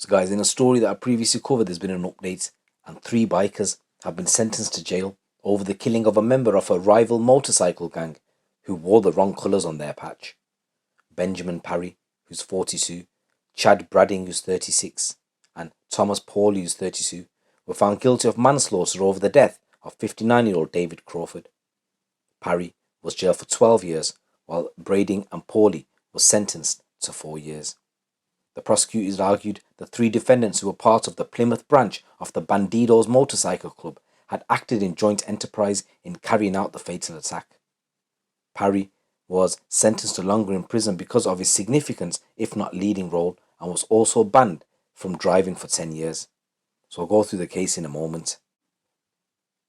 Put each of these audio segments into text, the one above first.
So guys, in a story that I previously covered, there's been an update, and 3 bikers have been sentenced to jail over the killing of a member of a rival motorcycle gang who wore the wrong colours on their patch. Benjamin Parry, who's 42, Chad Bradding, who's 36, and Thomas Pauley, who's 32, were found guilty of manslaughter over the death of 59-year-old David Crawford. Parry was jailed for 12 years, while Brading and Pauley was sentenced to 4 years. The prosecutors argued the 3 defendants who were part of the Plymouth branch of the Bandidos motorcycle club had acted in joint enterprise in carrying out the fatal attack. Parry was sentenced to longer in prison because of his significant, if not leading role, and was also banned from driving for 10 years. So I'll go through the case in a moment.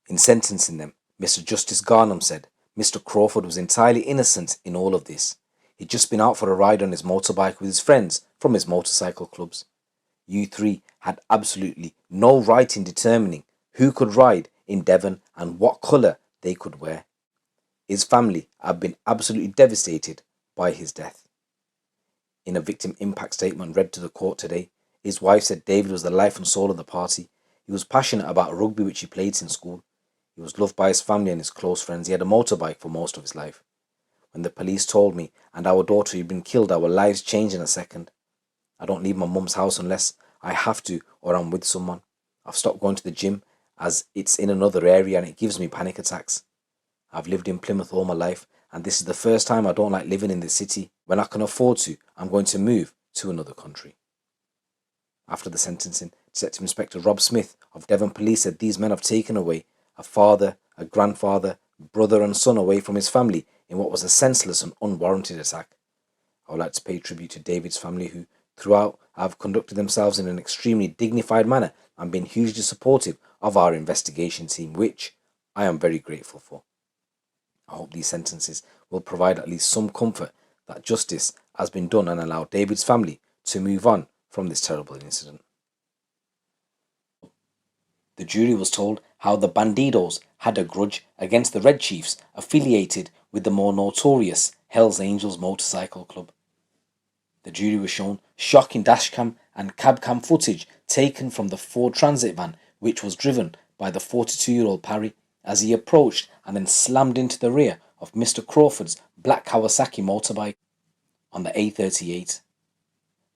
In sentencing them, Mr. Justice Garnham said Mr. Crawford was entirely innocent in all of this. He'd just been out for a ride on his motorbike with his friends from his motorcycle clubs. You 3 had absolutely no right in determining who could ride in Devon and what colour they could wear. His family have been absolutely devastated by his death. In a victim impact statement read to the court today, his wife said David was the life and soul of the party. He was passionate about rugby, which he played since school. He was loved by his family and his close friends. He had a motorbike for most of his life. When the police told me and our daughter had been killed, our lives changed in a second. I don't leave my mum's house unless I have to or I'm with someone. I've stopped going to the gym as it's in another area and it gives me panic attacks. I've lived in Plymouth all my life, and this is the first time I don't like living in this city. When I can afford to, I'm going to move to another country. After the sentencing, Detective Inspector Rob Smith of Devon Police said these men have taken away a father, a grandfather, brother and son away from his family in what was a senseless and unwarranted attack. I would like to pay tribute to David's family, who throughout have conducted themselves in an extremely dignified manner and been hugely supportive of our investigation team, which I am very grateful for. I hope these sentences will provide at least some comfort that justice has been done and allow David's family to move on from this terrible incident. The jury was told how the Bandidos had a grudge against the Red Chiefs affiliated with the more notorious Hells Angels motorcycle club. The jury was shown shocking dashcam and cabcam footage taken from the Ford Transit van, which was driven by the 42-year-old Parry as he approached and then slammed into the rear of Mr. Crawford's black Kawasaki motorbike on the A38.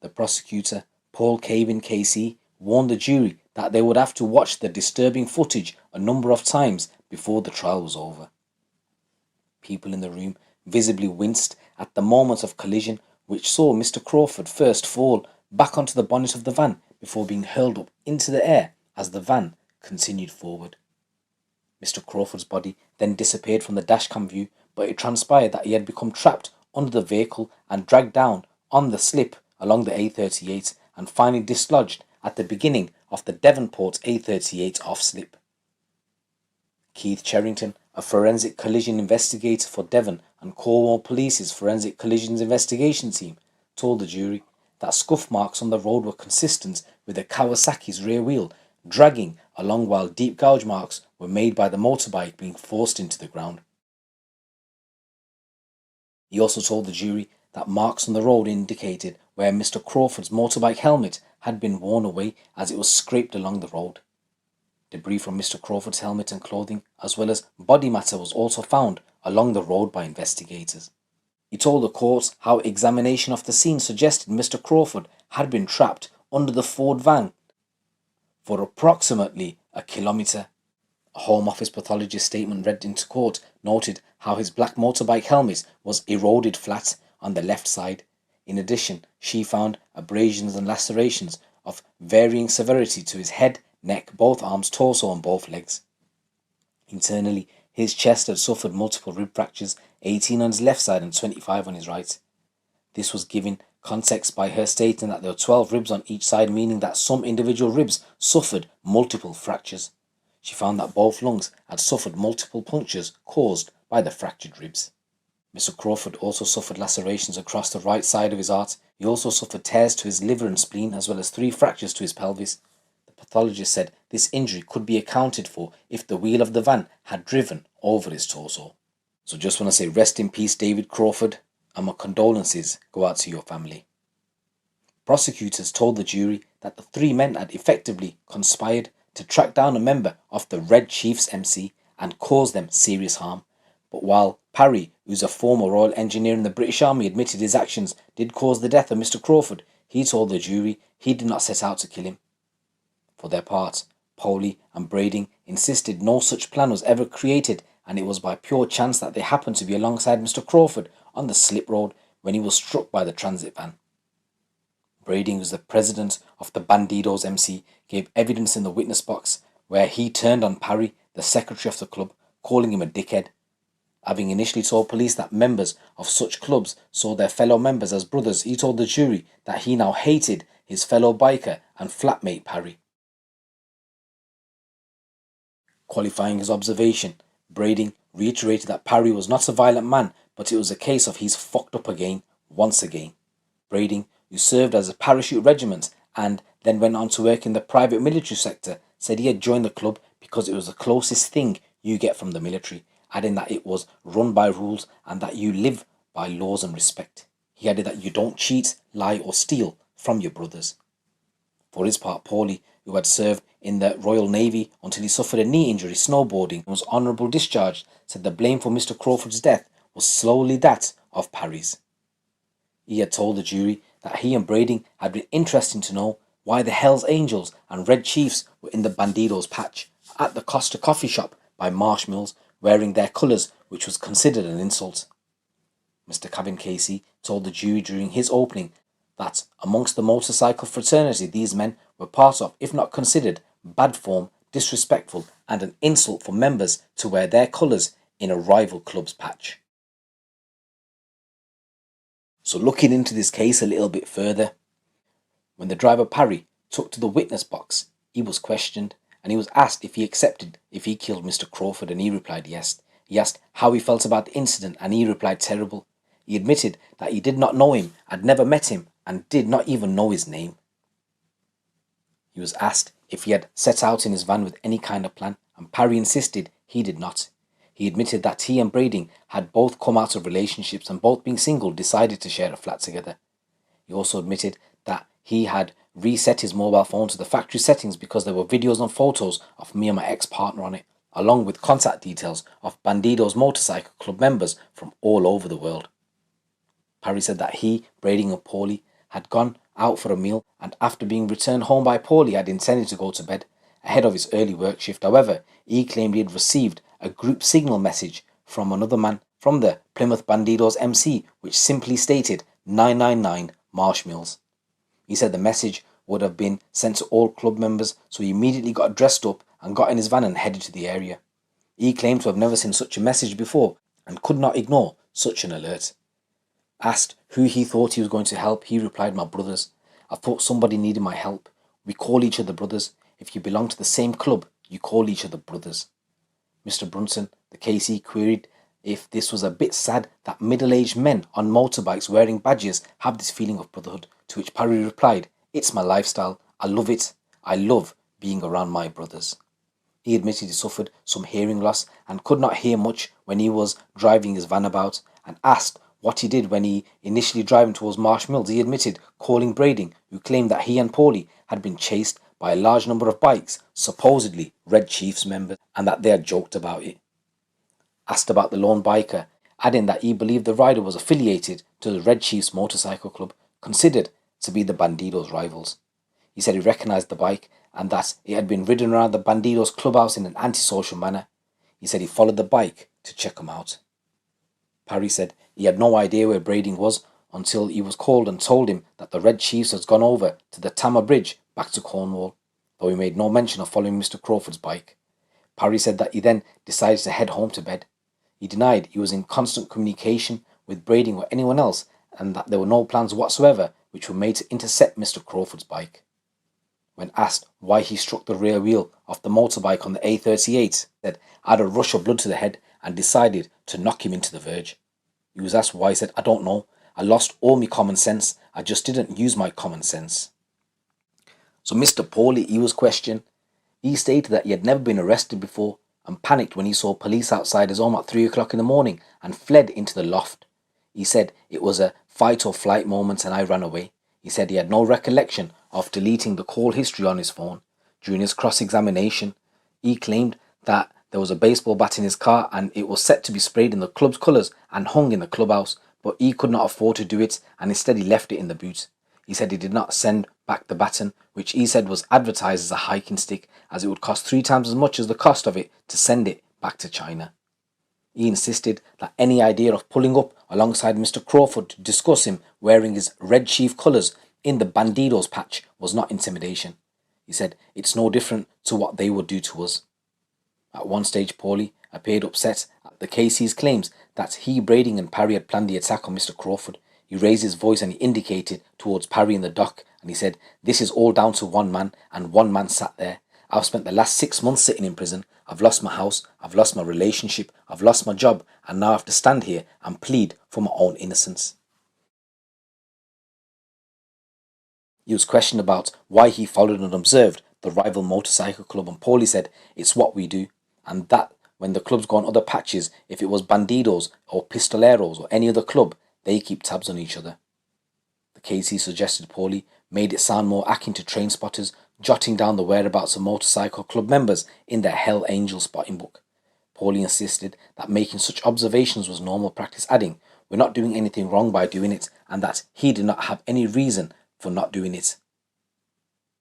The prosecutor, Paul Cabin KC, warned the jury that they would have to watch the disturbing footage a number of times before the trial was over. People in the room visibly winced at the moment of collision, which saw Mr. Crawford first fall back onto the bonnet of the van before being hurled up into the air as the van continued forward. Mr. Crawford's body then disappeared from the dashcam view, but it transpired that he had become trapped under the vehicle and dragged down on the slip along the A38 and finally dislodged at the beginning of the Devonport A38 off-slip. Keith Cherrington, a forensic collision investigator for Devon and Cornwall Police's Forensic Collisions Investigation Team, told the jury that scuff marks on the road were consistent with the Kawasaki's rear wheel dragging along, while deep gouge marks were made by the motorbike being forced into the ground. He also told the jury that marks on the road indicated where Mr. Crawford's motorbike helmet had been worn away as it was scraped along the road. Debris from Mr. Crawford's helmet and clothing, as well as body matter, was also found along the road by investigators. He told the court how examination of the scene suggested Mr. Crawford had been trapped under the Ford van for approximately a kilometre. A Home Office pathologist statement read into court noted how his black motorbike helmet was eroded flat on the left side. In addition, she found abrasions and lacerations of varying severity to his head, neck, both arms, torso and both legs. Internally, his chest had suffered multiple rib fractures, 18 on his left side and 25 on his right. This was given context by her stating that there were 12 ribs on each side, meaning that some individual ribs suffered multiple fractures. She found that both lungs had suffered multiple punctures caused by the fractured ribs. Mr. Crawford also suffered lacerations across the right side of his heart. He also suffered tears to his liver and spleen, as well as 3 fractures to his pelvis. The pathologist said this injury could be accounted for if the wheel of the van had driven over his torso. So just want to say rest in peace, David Crawford, and my condolences go out to your family. Prosecutors told the jury that the three men had effectively conspired to track down a member of the Red Chiefs MC and cause them serious harm. But while Parry, who's a former Royal Engineer in the British Army, admitted his actions did cause the death of Mr. Crawford, he told the jury he did not set out to kill him. For their part, Poley and Brading insisted no such plan was ever created, and it was by pure chance that they happened to be alongside Mr. Crawford on the slip road when he was struck by the transit van. Brading, who's the president of the Bandidos MC, gave evidence in the witness box where he turned on Parry, the secretary of the club, calling him a dickhead. Having initially told police that members of such clubs saw their fellow members as brothers, he told the jury that he now hated his fellow biker and flatmate Parry. Qualifying his observation, Brading reiterated that Parry was not a violent man, but it was a case of he's fucked up again, once again. Brading, who served as a parachute regiment and then went on to work in the private military sector, said he had joined the club because it was the closest thing you get from the military, adding that it was run by rules and that you live by laws and respect. He added that you don't cheat, lie or steal from your brothers. For his part, Paulie, who had served in the Royal Navy until he suffered a knee injury snowboarding and was honourably discharged, said the blame for Mr. Crawford's death was solely that of Parry's. He had told the jury that he and Brading had been interested to know why the Hells Angels and Red Chiefs were in the Bandidos patch at the Costa coffee shop by Marsh Mills wearing their colours, which was considered an insult. Mr. Kevin Casey told the jury during his opening that amongst the motorcycle fraternity these men were part of, if not considered, bad form, disrespectful and an insult for members to wear their colours in a rival club's patch. So looking into this case a little bit further, when the driver Parry took to the witness box, he was questioned and he was asked if he accepted if he killed Mr. Crawford, and he replied yes. He asked how he felt about the incident and he replied terrible. He admitted that he did not know him, had never met him and did not even know his name. He was asked if he had set out in his van with any kind of plan, and Parry insisted he did not. He admitted that he and Brading had both come out of relationships and both being single decided to share a flat together. He also admitted that he had reset his mobile phone to the factory settings because there were videos and photos of me and my ex-partner on it, along with contact details of Bandidos motorcycle club members from all over the world. Parry said that he, Brading and Paulie had gone out for a meal and after being returned home by Paulie had intended to go to bed ahead of his early work shift. However, he claimed he had received a group signal message from another man from the Plymouth Bandidos MC which simply stated 999 Marsh Mills. He said the message would have been sent to all club members, so he immediately got dressed up and got in his van and headed to the area. He claimed to have never seen such a message before and could not ignore such an alert. Asked who he thought he was going to help, he replied, "My brothers. I thought somebody needed my help. We call each other brothers. If you belong to the same club, you call each other brothers." Mr. Brunson, the KC, queried if this was a bit sad that middle-aged men on motorbikes wearing badges have this feeling of brotherhood, to which Parry replied, "It's my lifestyle. I love it. I love being around my brothers." He admitted he suffered some hearing loss and could not hear much when he was driving his van about, and asked what he did when he initially driving towards Marsh Mills. He admitted calling Brading, who claimed that he and Paulie had been chased by a large number of bikes, supposedly Red Chiefs members, and that they had joked about it. Asked about the lone biker, adding that he believed the rider was affiliated to the Red Chiefs motorcycle club, considered to be the Bandidos' rivals. He said he recognised the bike and that it had been ridden around the Bandidos clubhouse in an antisocial manner. He said he followed the bike to check him out. Parry said he had no idea where Brading was until he was called and told him that the Red Chiefs had gone over to the Tama Bridge back to Cornwall, though he made no mention of following Mr. Crawford's bike. Parry said that he then decided to head home to bed. He denied he was in constant communication with Brading or anyone else and that there were no plans whatsoever which were made to intercept Mr. Crawford's bike. When asked why he struck the rear wheel of the motorbike on the A38, he said, "I had a rush of blood to the head and decided to knock him into the verge." He was asked why. He said, "I don't know. I lost all my common sense. I just didn't use my common sense." So Mr. Paulie, he was questioned. He stated that he had never been arrested before and panicked when he saw police outside his home at 3 o'clock in the morning and fled into the loft. He said it was a fight or flight moment and I ran away. He said he had no recollection of deleting the call history on his phone. During his cross-examination, he claimed that there was a baseball bat in his car and it was set to be sprayed in the club's colours and hung in the clubhouse, but he could not afford to do it and instead he left it in the boot. He said he did not send back the baton, which he said was advertised as a hiking stick, as it would cost 3 times as much as the cost of it to send it back to China. He insisted that any idea of pulling up alongside Mr. Crawford to discuss him wearing his red chief colours in the Bandidos patch was not intimidation. He said it's no different to what they would do to us. At one stage, Paulie appeared upset at the KC's claims that he, Brading and Parry had planned the attack on Mr. Crawford. He raised his voice and he indicated towards Parry in the dock and he said, "This is all down to one man, and one man sat there. I've spent the last 6 months sitting in prison. I've lost my house, I've lost my relationship, I've lost my job, and now I have to stand here and plead for my own innocence." He was questioned about why he followed and observed the rival motorcycle club, and Paulie said, "It's what we do," and that when the clubs go on other patches, if it was Bandidos or Pistoleros or any other club, they keep tabs on each other. The KC suggested Paulie made it sound more akin to train spotters jotting down the whereabouts of motorcycle club members in their Hell Angel spotting book. Paulie insisted that making such observations was normal practice, adding, "We're not doing anything wrong by doing it," and that he did not have any reason for not doing it.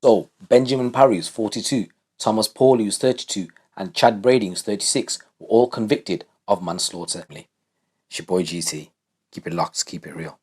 So, Benjamin Parry, who's 42, Thomas Paulie, who's 32, and Chad Brady, who's 36, were all convicted of manslaughter. It's your boy GT. Keep it locked, keep it real.